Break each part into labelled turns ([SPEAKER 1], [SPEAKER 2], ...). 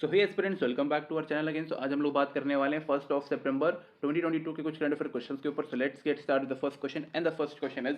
[SPEAKER 1] So hey aspirants, welcome back to our channel again. So आज हम लोग बात करने वाले हैं 1 सितंबर 2022 के कुछ करंट अफेयर क्वेश्चंस के ऊपर। So let's get start with the first question and the first question is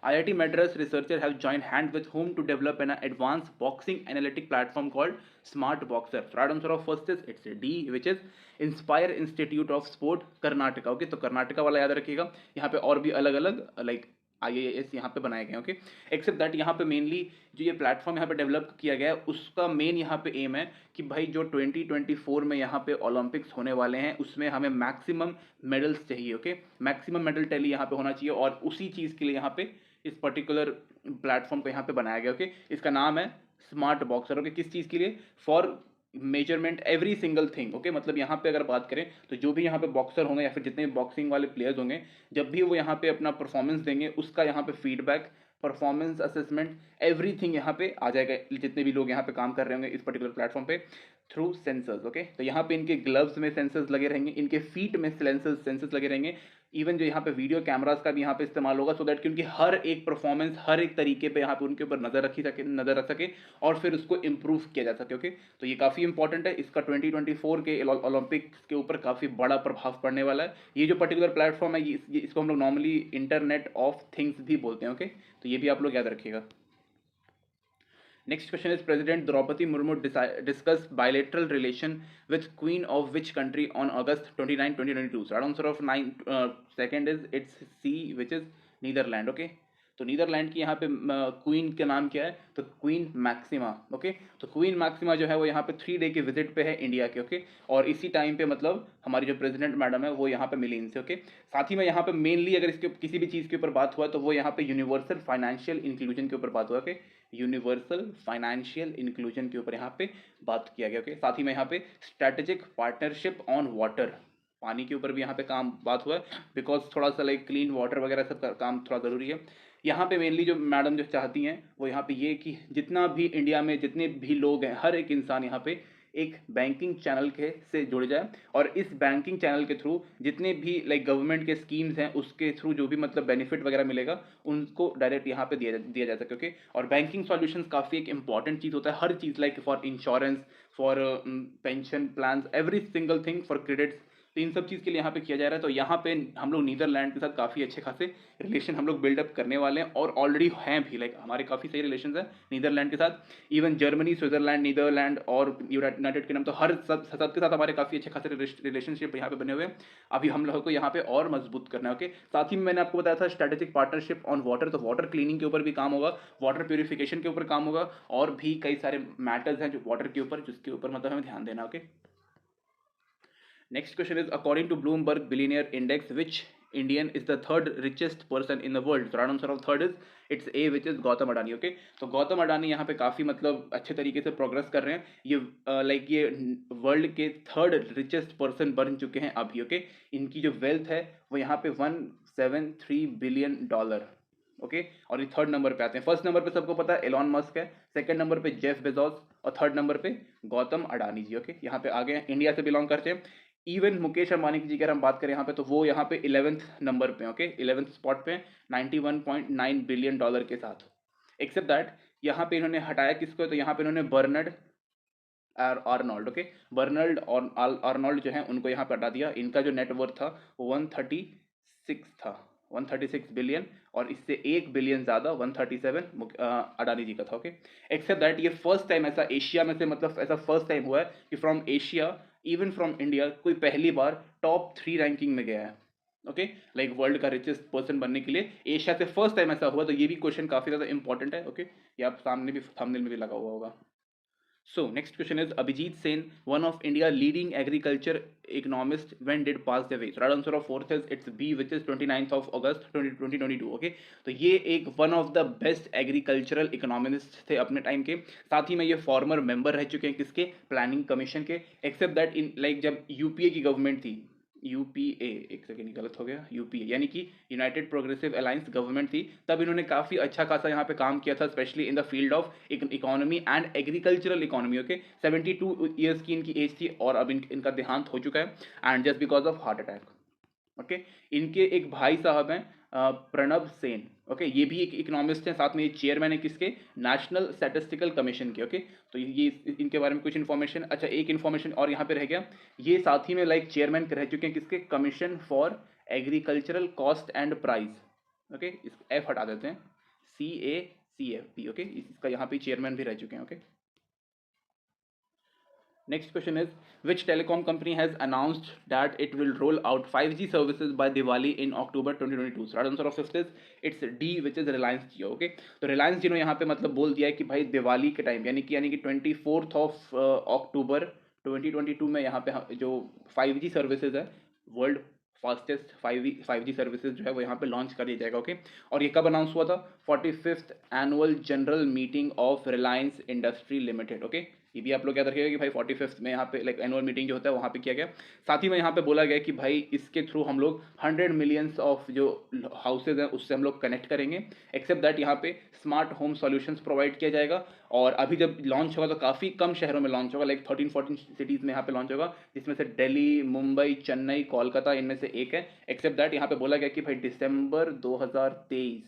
[SPEAKER 1] IIT Madras researchers have joined hand with whom to develop an advanced boxing analytic platform called Smart Boxer. So right answer of first is it's D, which is Inspire Institute of Sport Karnataka. Okay, तो कर्नाटका वाला याद रखिएगा। यहाँ पे और भी अलग अलग लाइक IAS यहाँ पे बनाए गए। ओके, एक्सेप्ट दैट यहाँ पे मेनली जो ये प्लेटफॉर्म यहाँ पे डेवलप किया गया है उसका मेन यहाँ पे एम है कि भाई जो 2024 में यहाँ पे ओलंपिक्स होने वाले हैं उसमें हमें मैक्सिमम मेडल्स चाहिए। ओके, मैक्सिमम मेडल टैली यहाँ पे होना चाहिए और उसी चीज़ के लिए यहाँ पे इस पर्टिकुलर प्लेटफॉर्म को यहाँ पे बनाया गया। ओके, इसका नाम है स्मार्ट बॉक्सर। ओके, किस चीज़ के लिए? For measurement every single thing. Okay, मतलब यहाँ पे अगर बात करें तो जो भी यहाँ पे बॉक्सर होंगे या फिर जितने भी बॉक्सिंग वाले प्लेयर्स होंगे, जब भी वो यहाँ पे अपना परफॉर्मेंस देंगे उसका यहाँ पे फीडबैक, परफॉर्मेंस असेसमेंट, एवरीथिंग यहाँ पे आ जाएगा। जितने भी लोग यहाँ पे काम कर रहे होंगे इस पर्टिकुलर प्लेटफॉर्म पे थ्रू सेंसर्स। ओके, तो यहाँ पे इनके ग्लव्स में सेंसर्स लगे रहेंगे, इनके फीट में सेंसर्स लगे रहेंगे, इवन जो यहाँ पे वीडियो कैमरास का भी यहाँ पे इस्तेमाल होगा, सो दैट कि उनकी हर एक परफॉर्मेंस हर एक तरीके पे यहाँ पे उनके ऊपर नजर रख सके और फिर उसको इम्प्रूव किया जा सके। ओके, तो ये काफ़ी इंपॉर्टेंट है। इसका 2024 के ओलंपिक्स के ऊपर काफ़ी बड़ा प्रभाव पड़ने वाला है। ये जो पर्टिकुलर प्लेटफॉर्म है इसको हम लोग नॉर्मली इंटरनेट ऑफ थिंग्स भी बोलते हैं। ओके, तो ये भी आप लोग याद रखिएगा। Next question is President Draupadi Murmu discussed bilateral relation with Queen of which country on August 29, 2022? So right answer of second is it's C, which is Netherlands. Okay, तो नीदरलैंड की यहाँ पे क्वीन का नाम क्या है? तो क्वीन मैक्सिमा। ओके, तो क्वीन मैक्सिमा जो है वो यहाँ पे 3 डे के विजिट पे है इंडिया के। ओके, और इसी टाइम पे मतलब हमारी जो प्रेसिडेंट मैडम है वो यहाँ पे मिली इनसे। ओके, साथ ही में यहाँ पे मेनली अगर इसके किसी भी चीज़ के ऊपर बात हुआ तो वो यहाँ पे यूनिवर्सल फाइनेंशियल इंक्लूजन के ऊपर बात हुआ। ओके, यूनिवर्सल फाइनेंशियल इंक्लूजन के ऊपर यहाँ पे बात किया गया। ओके, साथ ही में यहाँ पे स्ट्रेटेजिक पार्टनरशिप ऑन वाटर, पानी के ऊपर भी यहाँ पे काम बात हुआ है, बिकॉज थोड़ा सा लाइक क्लीन वाटर वगैरह सब काम थोड़ा ज़रूरी है। यहाँ पे मेनली जो मैडम जो चाहती हैं वो यहाँ पे ये कि जितना भी इंडिया में जितने भी लोग हैं हर एक इंसान यहाँ पे एक बैंकिंग चैनल के से जुड़ जाए और इस बैंकिंग चैनल के थ्रू जितने भी लाइक गवर्नमेंट के स्कीम्स हैं उसके थ्रू जो भी मतलब बेनिफिट वगैरह मिलेगा उनको डायरेक्ट यहाँ पे दिया जा सके। ओके, और बैंकिंग सॉल्यूशंस काफ़ी एक इंपॉर्टेंट चीज़ होता है। हर चीज़ like for insurance, for pension plan, every single thing, for credits, तो इन सब चीज़ के लिए यहाँ पे किया जा रहा है। तो यहाँ पे हम लोग नीदरलैंड के साथ काफ़ी अच्छे खासे रिलेशन हम लोग बिल्डअप करने वाले हैं और ऑलरेडी हैं भी। लाइक हमारे काफ़ी सही रिलेशन है नीदरलैंड के साथ। इवन जर्मनी, स्विट्जरलैंड, नीदरलैंड और यूनाइटेड किंगडम, तो हर सबके साथ हमारे काफ़ी अच्छे खासे रिलेशनशिप यहाँ पे बने हुए हैं। अभी हम लोगों को यहाँ पे और मजबूत करना है। ओके, साथ ही में मैंने आपको बताया था स्ट्रेटेजिक पार्टनरशिप ऑन वाटर, तो वाटर क्लीनिंग के ऊपर भी काम होगा, वाटर प्योरिफिकेशन के ऊपर काम होगा और भी कई सारे मैटर्स हैं जो वाटर के ऊपर जिसके ऊपर मतलब हमें ध्यान देना। Okay, next question is according to Bloomberg Billionaire Index, which Indian is the third richest person in the world? So right answer of third is it's A, which is Gautam Adani. Okay, तो गौतम अडानी यहाँ पे काफ़ी मतलब अच्छे तरीके से progress कर रहे हैं। ये लाइक ये वर्ल्ड के थर्ड रिचेस्ट पर्सन बन चुके हैं अभी। ओके, इनकी जो वेल्थ है वो यहाँ पे $173 बिलियन। ओके, और ये थर्ड नंबर पे आते हैं। फर्स्ट नंबर पे सबको पता है एलॉन मस्क है, सेकंड नंबर पे जेफ बेजोस और थर्ड नंबर पे गौतम अडानी जी। ओके, यहाँ पे आ गए हैं, इंडिया से बिलोंग करते हैं। इवन मुकेश अंबानी की अगर हम बात करें यहाँ पे तो वो यहाँ पे 11th नंबर पे। ओके, 11th स्पॉट पे $91.9 बिलियन के साथ। एक्सेप्ट दैट यहाँ पे इन्होंने हटाया किसको? तो यहाँ पे इन्होंने बर्नर्ड आर्नोल्ड। ओके, बर्नर्ड और आर्नोल्ड जो है उनको यहाँ पे हटा दिया। इनका जो नेटवर्थ था वो 136 था, 136 बिलियन, और इससे 1 बिलियन ज़्यादा 137 अडानी जी का था। ओके, एक्सेप्ट दैट ये फर्स्ट टाइम ऐसा एशिया में से मतलब ऐसा फर्स्ट टाइम हुआ है कि from Asia, even from India, कोई पहली बार टॉप 3 रैंकिंग में गया है। ओके, लाइक वर्ल्ड का रिचेस्ट पर्सन बनने के लिए एशिया से फर्स्ट टाइम ऐसा हुआ। तो ये भी क्वेश्चन काफ़ी ज़्यादा इंपॉर्टेंट है। ओके, ये आप सामने भी थंबनेल में भी लगा हुआ होगा। So next question is Abhijit Sen, one of India leading agriculture economist, when did pass away? So right answer of fourth is it's B, which is 29th of August 2022. Okay, तो ये एक one of the best agricultural economists थे अपने time के। साथ ही में ये farmer member रह चुके हैं किसके? प्लानिंग कमीशन के। एक्सेप्ट दैट इन लाइक जब यूपीए की गवर्नमेंट थी, यूपीए, एक सेकेंड गलत हो गया, यूपीए यानी कि यूनाइटेड प्रोग्रेसिव अलायंस गवर्नमेंट थी, तब इन्होंने काफ़ी अच्छा खासा यहाँ पे काम किया था, specially in the field of economy and agricultural economy. Okay, 72 years की इनकी एज थी और अब इनका देहांत हो चुका है and just because of heart attack. Okay. इनके एक भाई साहब हैं प्रणब सेन। ओके, ये भी एक इकोनॉमिस्ट हैं, साथ में ये चेयरमैन है किसके, नेशनल स्टैटिस्टिकल कमीशन के। ओके, तो ये इनके बारे में कुछ इन्फॉर्मेशन। अच्छा, एक इन्फॉर्मेशन और यहाँ पे रह गया, ये साथ ही में लाइक चेयरमैन रह चुके हैं किसके, commission for agricultural cost and price. Okay, इस एफ हटा देते हैं, CACFP। ओके, इसका यहाँ पे चेयरमैन भी रह चुके हैं। Okay, next question is, which telecom company has announced that it will roll out 5G services by Diwali in October 2022? So right answer of fifth is it's D, which is Reliance Jio. Okay, तो Reliance Jio ने यहाँ पे मतलब बोल दिया है कि भाई दिवाली के टाइम यानी कि 24th of अक्टूबर 2022 में यहाँ पे जो 5G सर्विसेज है, वर्ल्ड फास्टेस्ट 5G सर्विसेज जो है वो यहाँ पे लॉन्च कर दिया जाएगा। ओके, और ये कब अनाउंस हुआ था, 45th annual general meeting of Reliance industry limited. Okay, ये भी आप लोग याद रखिएगा कि भाई 45th में यहाँ पे लाइक एनुअल मीटिंग जो होता है वहाँ पे किया गया। साथ ही में यहाँ पे बोला गया कि भाई इसके थ्रू हम लोग 100 मिलियंस ऑफ जो हाउसेज हैं उससे हम लोग कनेक्ट करेंगे। एक्सेप्ट दैट यहाँ पे स्मार्ट होम सॉल्यूशंस प्रोवाइड किया जाएगा। और अभी जब लॉन्च होगा तो काफ़ी कम शहरों में लॉन्च होगा, लाइक 13-14 सिटीज़ में यहाँ पे लॉन्च होगा, जिसमें से दिल्ली, मुंबई, चेन्नई, कोलकाता इनमें से एक है। एक्सेप्ट दैट यहाँ पे बोला गया कि भाई दिसंबर 2023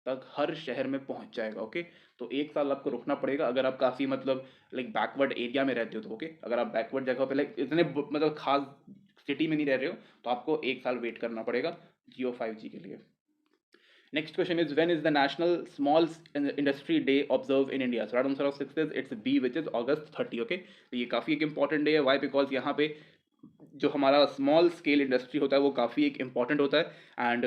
[SPEAKER 1] तक हर शहर में पहुंच जाएगा। ओके, तो एक साल आपको रुकना पड़ेगा अगर आप काफ़ी मतलब लाइक बैकवर्ड एरिया में रहते हो तो। ओके, अगर आप बैकवर्ड जगह पे लाइक इतने मतलब खास सिटी में नहीं रह रहे हो तो आपको एक साल वेट करना पड़ेगा जियो 5G के लिए। Next question is, when is the national small industry day observe in India? So right answer of 6 is it's B, which is August 30। Okay, तो ये काफ़ी एक इंपॉर्टेंट डे है। वाई? बिकॉज यहाँ पे जो हमारा स्मॉल स्केल इंडस्ट्री होता है वो काफ़ी एक इंपॉर्टेंट होता है, एंड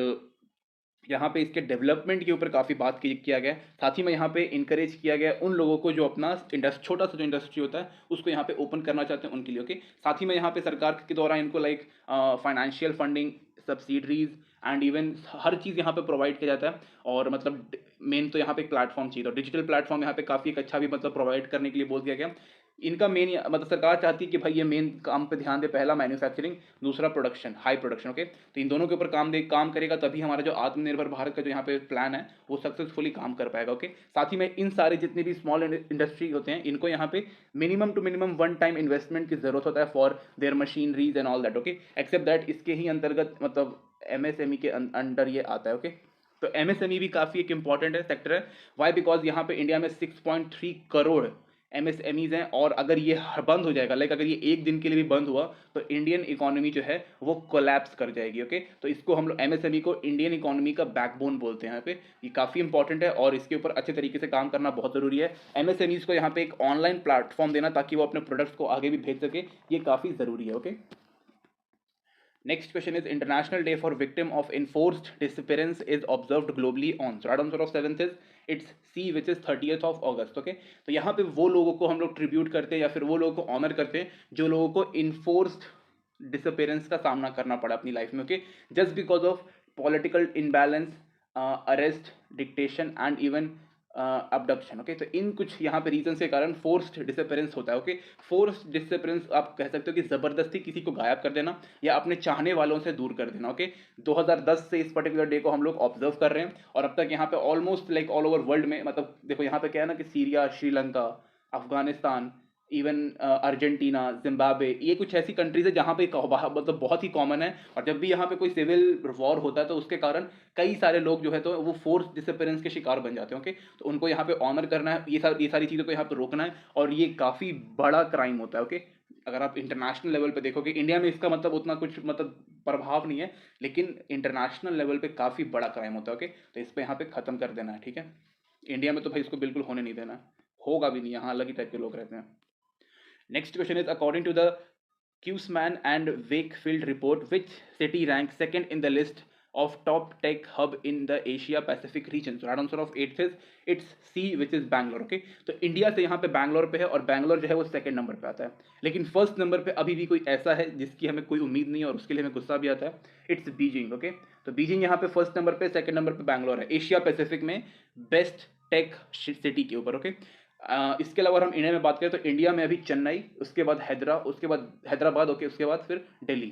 [SPEAKER 1] यहाँ पे इसके डेवलपमेंट के ऊपर काफ़ी बात किया गया। साथ ही में यहाँ पे इनकरेज किया गया उन लोगों को जो अपना छोटा सा जो इंडस्ट्री होता है उसको यहाँ पे ओपन करना चाहते हैं उनके लिए। ओके, साथ ही में यहाँ पे सरकार के द्वारा इनको like financial funding, subsidiaries and even हर चीज़ यहाँ पे प्रोवाइड किया जाता है। और मतलब मेन तो यहाँ पे एक प्लेटफॉर्म चाहिए, तो डिजिटल प्लेटफॉर्म यहाँ पे काफ़ी एक अच्छा भी मतलब प्रोवाइड करने के लिए बोल दिया गया। इनका मेन मतलब सरकार चाहती है कि भाई ये मेन काम पे ध्यान दे, पहला मैन्युफैक्चरिंग, दूसरा प्रोडक्शन, हाई प्रोडक्शन। ओके, तो इन दोनों के ऊपर काम करेगा तभी हमारा जो आत्मनिर्भर भारत का जो यहाँ पे प्लान है वो सक्सेसफुली काम कर पाएगा। ओके, साथ ही में इन सारे जितने भी स्मॉल इंडस्ट्री होते हैं इनको यहाँ पे minimum to minimum 1 time investment की जरूरत होता है for their machineries and all that. Okay, except that इसके ही अंतर्गत मतलब MSME के अंडर ये आता है। ओके, तो MSME भी काफ़ी एक इंपॉर्टेंट है सेक्टर है। वाई? बिकॉज यहाँ पे इंडिया में 6.3 करोड़ MSMEs हैं, और अगर ये बंद हो जाएगा, लाइक अगर ये एक दिन के लिए भी बंद हुआ तो इंडियन इकोनॉमी जो है वो कोलैप्स कर जाएगी। ओके, तो इसको हम लोग MSME को इंडियन इकोनॉमी का बैकबोन बोलते हैं। यहाँ पे ये काफ़ी इंपॉर्टेंट है और इसके ऊपर अच्छे तरीके से काम करना बहुत ज़रूरी है। MSMEs को यहाँ पे एक ऑनलाइन प्लेटफॉर्म देना ताकि वो अपने प्रोडक्ट्स को आगे भी भेज सके, ये काफ़ी ज़रूरी है। Okay, next question is, International Day for Victim of Enforced Disappearance is observed globally on. So right answer of 7th is it's C, which is 30th of August. Okay, तो यहाँ पे वो लोगों को हम लोग ट्रिब्यूट करते हैं या फिर वो लोगों को ऑनर करते हैं जो लोगों को इन्फोर्स्ड डिसअपेरेंस का सामना करना पड़ा अपनी लाइफ में। Okay, just because of political imbalance, arrest, dictation and even abduction. Okay, तो इन कुछ यहाँ पे रीजन के कारण फोर्स्ड डिसअपेरेंस होता है। ओके, फोर्स्ड डिसअपेरेंस आप कह सकते हो कि ज़बरदस्ती किसी को गायब कर देना या अपने चाहने वालों से दूर कर देना। ओके, 2010 से इस पर्टिकुलर डे को हम लोग ऑब्जर्व कर रहे हैं और अब तक यहाँ पे almost like all over world में, मतलब देखो यहाँ पे क्या है ना कि Syria, Sri Lanka, Afghanistan, even Argentina, Zimbabwe, ये कुछ ऐसी कंट्रीज है जहाँ पे मतलब बहुत ही कॉमन है। और जब भी यहाँ पे कोई सिविल वॉर होता है तो उसके कारण कई सारे लोग जो है तो वो फोर्स डिसअपेरेंस के शिकार बन जाते हैं। ओके, तो उनको यहाँ पे ऑनर करना है, ये सारी चीज़ों को यहाँ पे रोकना है, और ये काफ़ी बड़ा क्राइम होता है। ओके, अगर आप इंटरनेशनल लेवल पे देखोगे, इंडिया में इसका मतलब उतना कुछ मतलब प्रभाव नहीं है, लेकिन इंटरनेशनल लेवल पे काफ़ी बड़ा क्राइम होता है। ओके, तो इस पर यहाँ पे ख़त्म कर देना है। ठीक है, इंडिया में तो भाई इसको बिल्कुल होने नहीं देना, होगा भी नहीं, यहाँ अलग ही टाइप के लोग रहते हैं। Next question is, according to the Kussman and Wakefield report, which city ranks second in the list of top tech hub in the Asia Pacific region? So right answer of 8th is it's C, which is Bangalore. Okay, तो India से यहाँ पे बैंगलोर पे है और बैंगलोर जो है वो सेकंड नंबर पे आता है, लेकिन फर्स्ट नंबर पे अभी भी कोई ऐसा है जिसकी हमें कोई उम्मीद नहीं है और उसके लिए हमें गुस्सा भी आता है, इट्स बीजिंग। ओके, तो बीजिंग यहाँ पे फर्स्ट नंबर पे, सेकंड नंबर पे बैंगलोर है एशिया पैसिफिक में बेस्ट टेक सिटी के ऊपर। ओके, इसके अलावा हम इंडिया में बात करें तो इंडिया में अभी चेन्नई, उसके बाद उसके बाद हैदराबाद। ओके, उसके बाद फिर दिल्ली।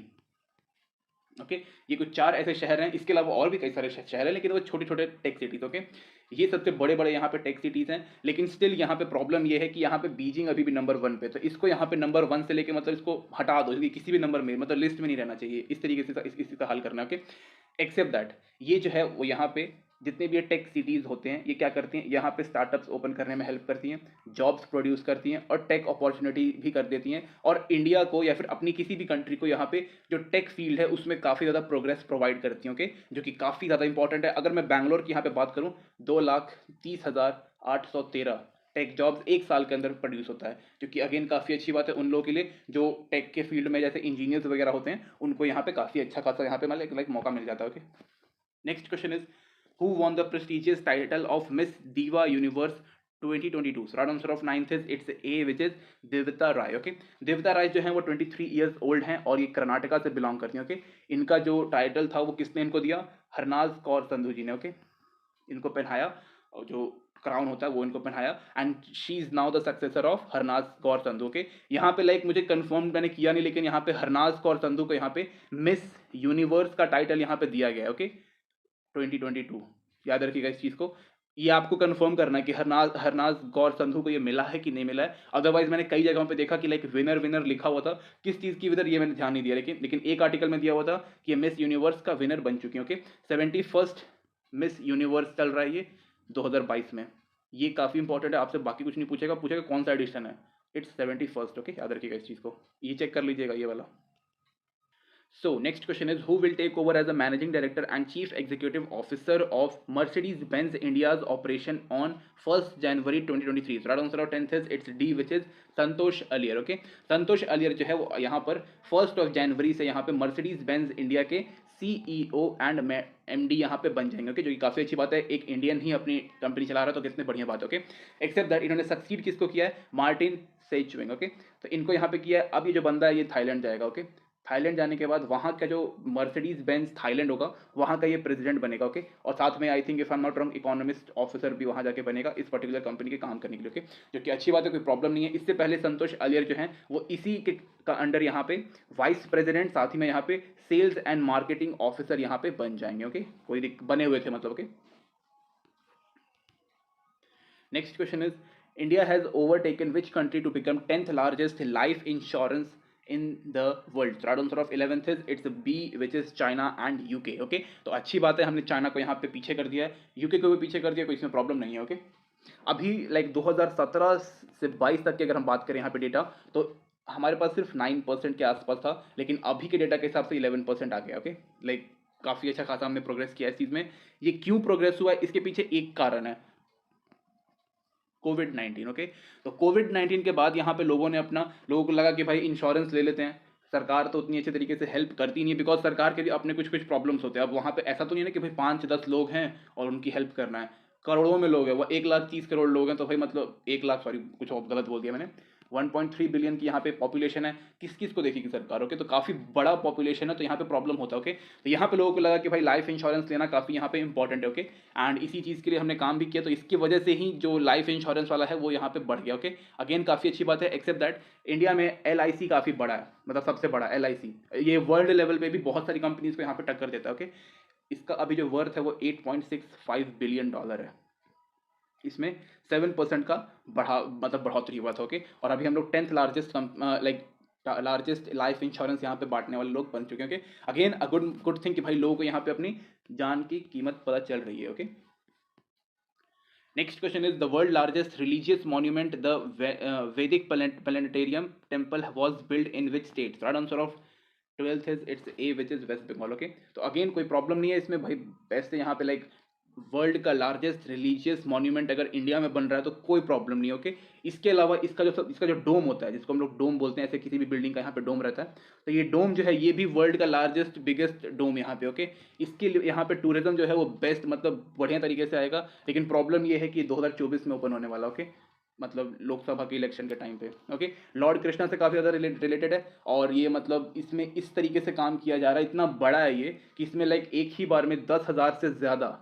[SPEAKER 1] ओके। ये कुछ 4 ऐसे शहर हैं, इसके अलावा और भी कई सारे शहर हैं, लेकिन वो छोटे-छोटे टेक सिटीज़, ओके। ये सबसे बड़े-बड़े यहाँ पे टेक सिटीज़ हैं, लेकिन स्टिल यहाँ पे प्रॉब्लम ये है कि यहाँ पे बीजिंग अभी भी नंबर 1 पे, तो इसको यहाँ पे नंबर 1 से लेके मतलब इसको हटा दो, ये किसी भी नंबर में मतलब लिस्ट में नहीं रहना चाहिए, इस तरीके से इसका हल करना है, ओके। एक्सेप्ट दैट ये जो है वो यहाँ पे जितने भी ये टेक सिटीज़ होते हैं, ये क्या करती हैं, यहाँ पे स्टार्टअप्स ओपन करने में हेल्प करती हैं, जॉब्स प्रोड्यूस करती हैं और टेक अपॉर्चुनिटी भी कर देती हैं, और इंडिया को या फिर अपनी किसी भी कंट्री को यहाँ पे जो टेक फील्ड है उसमें काफ़ी ज़्यादा प्रोग्रेस प्रोवाइड करती हैं, ओके, जो कि काफ़ी ज़्यादा इंपॉर्टेंट है। अगर मैं बैंगलोर की यहाँ पे बात करूँ, 2,30,813 टेक जॉब्स एक साल के अंदर प्रोड्यूस होता है, जो कि अगेन काफ़ी अच्छी बात है उन लोगों के लिए जो टेक के फील्ड में जैसे इंजीनियर्स वगैरह होते हैं, उनको यहाँ पे काफ़ी अच्छा खासा यहाँ पे मतलब लाइक मौका मिल जाता है, okay. Next question is who won the prestigious title of Miss Diva Universe 2022? So right answer of 9th is it's A, which is Devita Rai, okay. Devita Rai जो है वो 23 years old हैं और ये कर्नाटका से बिलोंग करती हैं, okay. इनका जो टाइटल था वो किसने इनको दिया, हरनाज कौर संधू जी ने, ओके। इनको पहनाया और जो क्राउन होता है वो इनको पहनाया, and she is now the successor of Harnaaz Kaur Sandhu, okay. यहाँ पे लाइक मुझे कंफर्म मैंने किया नहीं, लेकिन यहाँ पे हरनाज कौर संधू को यहाँ पे मिस यूनिवर्स का टाइटल यहाँ पे दिया गया है, ओके। 2022 याद रखिएगा इस चीज़ को, ये आपको कंफर्म करना है कि हरनाज गौर संधू को ये मिला है कि नहीं मिला है। अदरवाइज मैंने कई जगहों पे देखा कि लाइक विनर विनर लिखा हुआ था, किस चीज़ की विनर ये मैंने ध्यान नहीं दिया, लेकिन एक आर्टिकल में दिया हुआ था कि ये मिस यूनिवर्स का विनर बन चुकी है, ओके। 71st मिस यूनिवर्स चल रहा है ये 2022 में, ये काफ़ी इंपॉर्टेंट है, आपसे बाकी कुछ नहीं पूछेगा कौन सा एडिशन है, इट्स 71st, ओके। याद रखिएगा इस चीज़ को, ये चेक कर लीजिएगा ये वाला। So next question is who will take over as a managing director and chief executive officer of Mercedes-Benz India's operation on 1st January 2023? So right answer of 10th is it's D, which is Santosh earlier, okay. Santosh earlier जो है वो यहाँ पर 1st of January से यहाँ पे Mercedes-Benz India के CEO and MD यहाँ पे बन जाएंगे, ओके, जो कि काफ़ी अच्छी बात है, एक इंडियन ही अपनी कंपनी चला रहा है तो कितनी बढ़िया बात है, ओके। एक्सेप्ट दैट इन्होंने सक्सीड किसको किया है, मार्टिन सेचुएंग, ओके। तो इनको यहाँ पे किया है, अब ये जो बंदा है ये थाईलैंड जाएगा, ओके। थाईलैंड जाने के बाद वहाँ का जो मर्सिडीज बेंज थाईलैंड होगा वहाँ का ये प्रेसिडेंट बनेगा, ओके। और साथ में I think if I am not wrong economist officer भी वहाँ जाके बनेगा इस पर्टिकुलर कंपनी के काम करने के लिए, ओके, जो कि अच्छी बात है, कोई प्रॉब्लम नहीं है। इससे पहले संतोष अलियर जो हैं वो इसी के का अंडर यहाँ पे वाइस प्रेसिडेंट, साथ ही में यहाँ पे सेल्स एंड मार्केटिंग ऑफिसर यहाँ पे बन जाएंगे, ओके, कोई बने हुए थे मतलब, okay. Next question is India has overtaken which country to become 10th largest life insurance in the world? So right answer of 11th is it's B, which is China and UK, okay। तो अच्छी बात है, हमने China को यहाँ पे पीछे कर दिया है, यूके को भी पीछे कर दिया, कोई इसमें प्रॉब्लम नहीं है, ओके। अभी लाइक 2017 से 22 तक की अगर हम बात करें यहाँ पे डेटा, तो हमारे पास सिर्फ 9% के आसपास था, लेकिन अभी के डेटा के हिसाब से 11% आ गया, ओके। लाइक काफ़ी अच्छा खासा हमने प्रोग्रेस किया इस चीज़ में। ये क्यों प्रोग्रेस हुआ है, इसके पीछे एक कारण है, कोविड-19, ओके। तो कोविड-19 के बाद यहाँ पे लोगों को लगा कि भाई इंश्योरेंस ले लेते हैं, सरकार तो उतनी अच्छे तरीके से हेल्प करती नहीं है, बिकॉज सरकार के भी अपने कुछ कुछ प्रॉब्लम्स होते हैं। अब वहाँ पे ऐसा तो नहीं है ना कि भाई 5-10 लोग हैं और उनकी हेल्प करना है, करोड़ों में लोग हैं, वो 1,30,00,000 करोड़ लोग हैं, तो भाई मतलब 1,00,000 सॉरी कुछ और गलत बोल दिया मैंने, 1.3 बिलियन की यहाँ पे पॉपुलेशन है, किस किस को देखेगी सरकार, ओके। तो काफ़ी बड़ा पॉपुलेशन है, तो यहाँ पे प्रॉब्लम होता है, ओके। तो यहाँ पे लोगों को लगा कि भाई लाइफ इंश्योरेंस लेना काफ़ी यहाँ पे इंपॉर्टेंट है, ओके। एंड इसी चीज़ के लिए हमने काम भी किया, तो इसकी वजह से ही जो लाइफ इंश्योरेंस वाला है वो यहाँ पे बढ़ गया, ओके। अगेन काफ़ी अच्छी बात है, एक्सेप्ट दैट इंडिया में LIC काफ़ी बड़ा है, मतलब सबसे बड़ा LIC, ये वर्ल्ड लेवल पे भी बहुत सारी कंपनीज को यहाँ पे टक्कर देता है, ओके। इसका अभी जो वर्थ है वो $8.65 बिलियन है, इसमें 7% का बढ़ोतरी हुआ था, ओके। और अभी हम लोग 10th largest largest life insurance यहाँ पे बांटने वाले लोग बन चुके हैं, okay. Again a good thing कि भाई लोगों को यहाँ पे अपनी जान की कीमत पता चल रही है, okay. Next question is the world largest religious monument the Vedic planetarium temple was build in which state? Right answer of 12th is it's A, which is West Bengal, okay. तो अगेन कोई प्रॉब्लम नहीं है इसमें भाई, वैसे यहाँ पे like world का लार्जेस्ट रिलीजियस मॉन्यूमेंट अगर इंडिया में बन रहा है तो कोई प्रॉब्लम नहीं है, ओके। इसके अलावा इसका जो डोम होता है, जिसको हम लोग डोम बोलते हैं, ऐसे किसी भी बिल्डिंग का यहाँ पे डोम रहता है, तो ये डोम जो है ये भी वर्ल्ड का लार्जेस्ट बिगेस्ट डोम यहाँ पे, ओके। इसके लिए यहाँ पे टूरिज्म जो है वो बेस्ट मतलब बढ़िया तरीके से आएगा, लेकिन प्रॉब्लम ये है कि 2024 में ओपन होने वाला, ओके, मतलब लोकसभा के इलेक्शन के टाइम पे, ओके। लॉर्ड कृष्णा से काफ़ी ज़्यादा रिलेटेड है, और ये मतलब इसमें इस तरीके से काम किया जा रहा है, इतना बड़ा है ये कि इसमें लाइक एक ही बार में 10,000 से ज़्यादा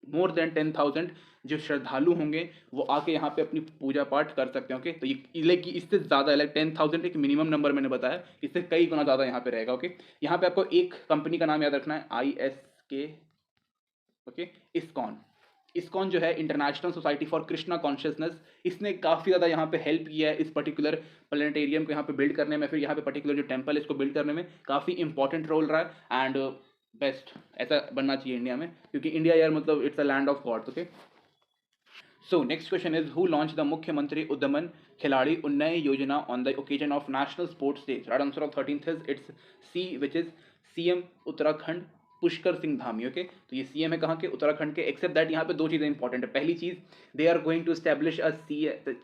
[SPEAKER 1] मोर देन 10,000 जो श्रद्धालु होंगे वो आके यहाँ पे अपनी पूजा पाठ कर सकते हैं। ओके, तो ये लाइक इससे ज़्यादा लाइक 10,000 एक मिनिमम नंबर मैंने बताया, इससे कई गुना ज़्यादा यहाँ पे रहेगा। ओके, यहाँ पे आपको एक कंपनी का नाम याद रखना है, ISK। Okay, ISKCON. इस्कॉन जो है international society for Krishna consciousness, इसने काफ़ी ज़्यादा यहाँ पे हेल्प किया है इस पर्टिकुलर प्लेनेटेरियम को यहाँ पे बिल्ड करने में, फिर यहाँ पे पर्टिकुलर जो टेम्पल है इसको बिल्ड करने में काफ़ी इंपॉर्टेंट रोल रहा है। एंड बेस्ट ऐसा बनना चाहिए इंडिया में, क्योंकि इंडिया यार मतलब it's a land of gods. Okay, so next question is who launched the Mukhyamantri Uddaman Khiladi Unnay Yojana on the occasion of National Sports Day? Right answer of 13th is it's C, which is CM Uttarakhand Pushkar Singh Dhami. Okay, तो ये CM है कहाँ के? उत्तराखंड के। Accept that यहाँ पे दो चीज़ें इंपॉर्टेंट है। पहली चीज़, they are going to establish a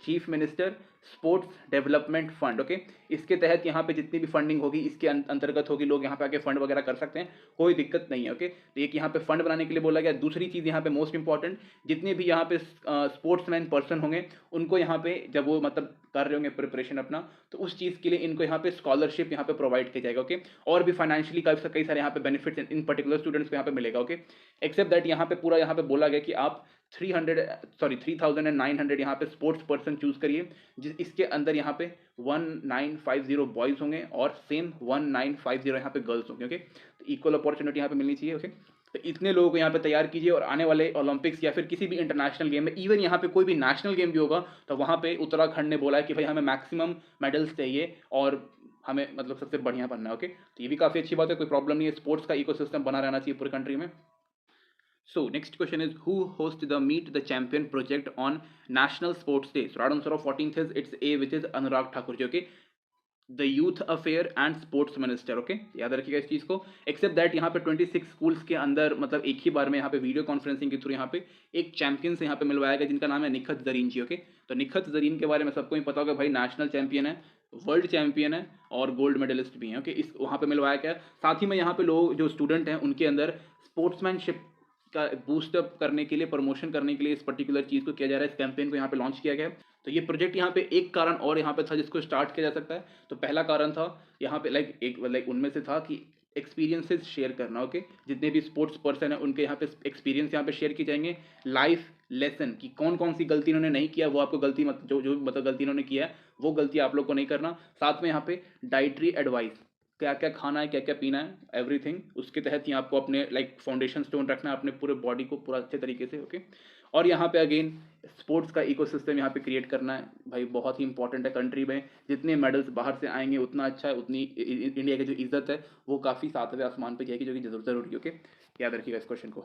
[SPEAKER 1] chief minister sports development fund. Okay, इसके तहत यहाँ पे जितनी भी फंडिंग होगी इसके अंतर्गत होगी, लोग यहाँ पे आके फंड वगैरह कर सकते हैं, कोई दिक्कत नहीं है। ओके, तो एक यहाँ पे फंड बनाने के लिए बोला गया। दूसरी चीज़ यहाँ पे मोस्ट इंपॉर्टेंट, जितने भी यहाँ पे स्पोर्ट्समैन पर्सन होंगे उनको यहाँ पे जब वो मतलब कर रहे होंगे प्रिपरेशन अपना, तो उस चीज़ के लिए इनको यहाँ पे स्कॉलरशिप यहाँ पे प्रोवाइड किया जाएगा। ओके, और भी फाइनेंशियली कई सारे यहाँ पे बेनिफिट्स इन पर्टिकुलर स्टूडेंट्स को यहाँ पे मिलेगा। ओके, एक्सेप्ट दैट यहाँ पे पूरा यहाँ पे बोला गया कि आप 3,900 यहाँ पे स्पोर्ट्स पर्सन चूज करिए, जिस इसके अंदर यहाँ पे 1950 बॉयज़ होंगे और सेम 1950 यहाँ पे गर्ल्स होंगे। ओके, तो इक्वल अपॉर्चुनिटी यहाँ पे मिलनी चाहिए। ओके, तो इतने लोगों को यहाँ पे तैयार कीजिए और आने वाले ओलंपिक्स या फिर किसी भी इंटरनेशनल गेम में, इवन यहाँ पे कोई भी नेशनल गेम भी होगा, तो वहाँ पे उत्तराखंड ने बोला है कि भाई हमें मैक्सिमम मेडल्स चाहिए और हमें मतलब सबसे बढ़िया बनना है। ओके, तो ये भी काफ़ी अच्छी बात है, कोई प्रॉब्लम नहीं है, स्पोर्ट्स का इकोसिस्टम बना रहना चाहिए पूरी कंट्री में। So next question is who hosts the Meet the Champion project on National Sports Day? So right answer of 14th is it's A, which is Anurag Thakur ji। Okay, the youth affair and sports minister. Okay, याद रखिएगा इस चीज़ को। Accept that यहाँ पे 26 schools के अंदर मतलब एक ही बार में यहाँ पे वीडियो कॉन्फ्रेंसिंग के थ्रू यहाँ पे एक चैंपियन से यहाँ पे मिलवाया गया, जिनका नाम है निखत जरीन जी। ओके, तो निखत जरीन के बारे में सबको ही पता होगा, भाई नेशनल चैंपियन है, वर्ल्ड चैंपियन है और गोल्ड मेडलिस्ट भी हैं। ओके, इस वहाँ पे मिलवाया गया। साथ ही में यहाँ पे लोग जो स्टूडेंट हैं उनके अंदर स्पोर्ट्समैनशिप का बूस्टअप करने के लिए, प्रमोशन करने के लिए इस पर्टिकुलर चीज़ को किया जा रहा है, इस कैंपेन को यहाँ पे लॉन्च किया गया है। तो ये प्रोजेक्ट यहाँ पे एक कारण और यहाँ पे था जिसको स्टार्ट किया जा सकता है। तो पहला कारण था यहाँ पे लाइक उनमें से था कि एक्सपीरियंसेस शेयर करना। ओके, जितने भी स्पोर्ट्स पर्सन है उनके यहाँ पे एक्सपीरियंस यहाँ पे शेयर किए जाएंगे, लाइफ लेसन कि कौन कौन सी गलती इन्होंने नहीं किया, वो आपको गलती जो मतलब गलती इन्होंने किया है वो गलती आप लोग को नहीं करना। साथ में यहाँ पे डाइटरी एडवाइस, क्या क्या खाना है, क्या क्या पीना है, एवरीथिंग, उसके तहत ही आपको अपने लाइक फाउंडेशन स्टोन रखना है अपने पूरे बॉडी को पूरा अच्छे तरीके से। ओके, और यहाँ पे अगेन स्पोर्ट्स का इकोसिस्टम यहाँ पे क्रिएट करना है, भाई बहुत ही इंपॉर्टेंट है। कंट्री में जितने मेडल्स बाहर से आएंगे उतना अच्छा है, उतनी इंडिया की जो इज्जत है वो काफ़ी सातवें आसमान पे जाएगी, जो कि जरूरी। ओके, याद रखिएगा इस क्वेश्चन को।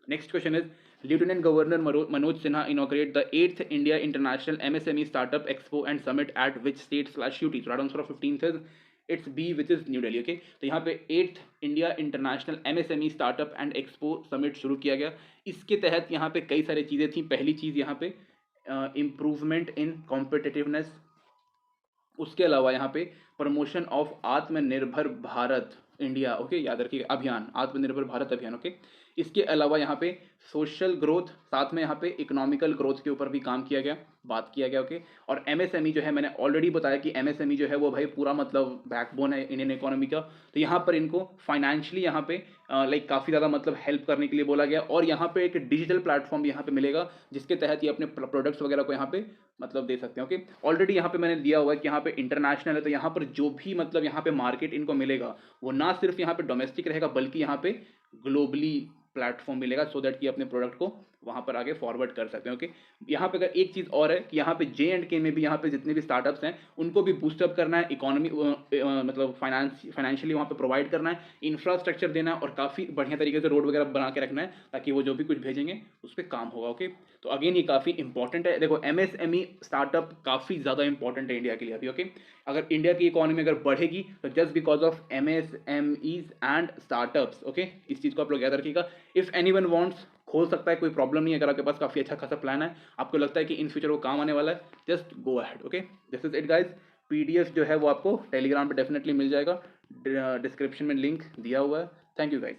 [SPEAKER 1] Next question is Lieutenant Governor Manoj Sinha inaugurated the 8th India International MSME Startup Expo and Summit at which state/UT? So right answer of 15th is it's B, which is New Delhi। Okay, तो यहाँ पे 8th India international MSME startup and expo summit शुरू किया गया। इसके तहत यहाँ पे कई सारी चीज़ें थी। पहली चीज़ यहाँ पे इम्प्रूवमेंट इन कॉम्पिटिटिवनेस, उसके अलावा यहाँ पे प्रमोशन ऑफ आत्मनिर्भर भारत इंडिया। ओके, याद रखिएगा अभियान, आत्मनिर्भर भारत अभियान। ओके, इसके अलावा यहाँ पे सोशल ग्रोथ, साथ में यहाँ पे इकोनॉमिकल ग्रोथ के ऊपर भी काम किया गया, बात किया गया। ओके, और एमएसएमई जो है, मैंने ऑलरेडी बताया कि एमएसएमई जो है वो भाई पूरा मतलब बैकबोन है इंडियन इकोनॉमी का। तो यहाँ पर इनको फाइनेंशियली यहाँ पे लाइक काफ़ी ज़्यादा मतलब हेल्प करने के लिए बोला गया, और यहाँ पे एक डिजिटल प्लेटफॉर्म भी यहाँ पे मिलेगा जिसके तहत ये अपने प्रोडक्ट्स वगैरह को यहाँ पे मतलब दे सकते हैं। ओके, ऑलरेडी यहाँ पे मैंने दिया हुआ है कि यहाँ पे इंटरनेशनल है, तो यहाँ पर जो भी मतलब यहाँ पे मार्केट इनको मिलेगा वो ना सिर्फ यहाँ पे डोमेस्टिक रहेगा बल्कि यहाँ पे ग्लोबली प्लेटफॉर्म मिलेगा, सो दैट कि अपने प्रोडक्ट को वहाँ पर आगे फॉरवर्ड कर सकते हैं। ओके, यहाँ पे अगर एक चीज़ और है कि यहाँ पे J&K में भी यहाँ पे जितने भी स्टार्टअप्स हैं उनको भी बूस्टअप करना है, इकोनॉमी मतलब फाइनेंशियली वहाँ पे प्रोवाइड करना है, इंफ्रास्ट्रक्चर देना है और काफ़ी बढ़िया तरीके से रोड वगैरह बना के रखना है ताकि वो जो भी कुछ भेजेंगे उस पर काम होगा। ओके, तो अगेन ये काफ़ी इंपॉर्टेंट है। देखो MSME स्टार्टअप काफ़ी ज़्यादा इंपॉर्टेंट है इंडिया के लिए अभी। ओके, अगर इंडिया की इकोनॉमी अगर बढ़ेगी तो just because of MSMEs and startups. Okay, इस चीज़ को आप लोग याद रखिएगा। इफ़ एनीवन वांट्स, खोल सकता है, कोई प्रॉब्लम नहीं है। अगर आपके पास काफ़ी अच्छा खासा प्लान है, आपको लगता है कि इन फ्यूचर वो काम आने वाला है, just go ahead. Okay, this is it guys. PDF जो है वो आपको टेलीग्राम पे डेफिनेटली मिल जाएगा, डिस्क्रिप्शन में लिंक दिया हुआ है। Thank you guys.